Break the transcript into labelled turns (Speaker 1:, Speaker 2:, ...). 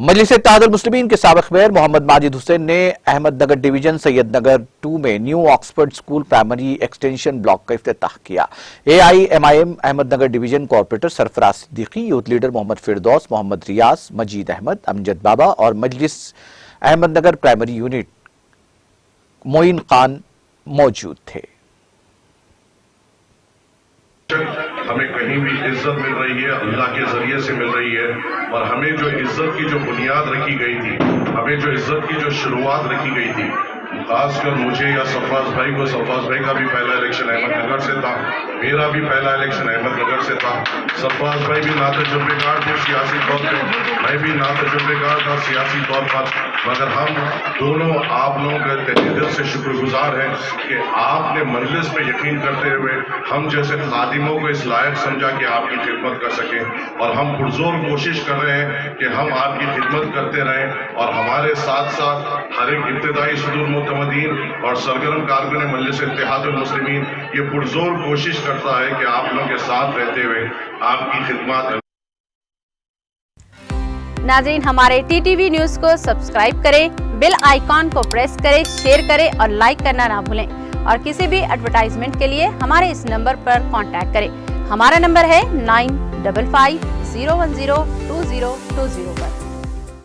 Speaker 1: मजलिस इत्तेहादुल मुस्लिमीन के साबिक मेयर मोहम्मद माजिद हुसैन ने अहमदनगर डिवीजन सैयद नगर 2 में new Oxford school primary extension block का इफ्तिताह किया। AIMIM Ahmednagar division corporator Sarfaraz Siddiqui, youth leader Mohammad Firdaus, Mohammad Riyaz, Majeed Ahmed, Amjad Baba और मजलिस अहमदनगर प्राइमरी यूनिट मोइन खान मौजूद थे।
Speaker 2: हमें कहीं भी इज्जत मिल रही है अल्लाह के जरिए से मिल रही है, और हमें जो इज्जत की जो बुनियाद रखी गई थी, हमें जो इज्जत की जो शुरुआत रखी गई थी, खासकर मुझे या सफाज भाई को, सफाज भाई का भी पहला इलेक्शन अहमदनगर से था, मेरा भी पहला इलेक्शन अहमदनगर से था। सफाज भाई भी नातजुर्बेकार थे सियासी तौर पर, मैं भी नातजुर्बेकार था सियासी तौर पर, मगर हम दोनों आप लोगों के तहे दिल से शुक्रगुजार हैं कि आपने मजलिस पे यकीन करते हुए हम जैसे खादिमों को इस लायक समझा कि आपकी खिदमत कर सकें, और हम पुरजोर कोशिश कर रहे हैं कि हम आपकी खिदमत करते रहें, और हमारे साथ साथ हर एक इब्तिदाई सदुर मुतमदीन और सरगर्म कारकुन मजलिस इत्तेहादुल मुस्लिमीन ये पुरजोर कोशिश करता है कि आप लोगों के साथ रहते हुए आपकी खिदमत।
Speaker 3: नाज़रीन, हमारे TTV न्यूज़ को सब्सक्राइब करें, बेल आइकॉन को प्रेस करें, शेयर करें और लाइक करना ना भूलें। और किसी भी एडवर्टाइजमेंट के लिए हमारे इस नंबर पर कांटेक्ट करें। हमारा नंबर है 9550102020 पर।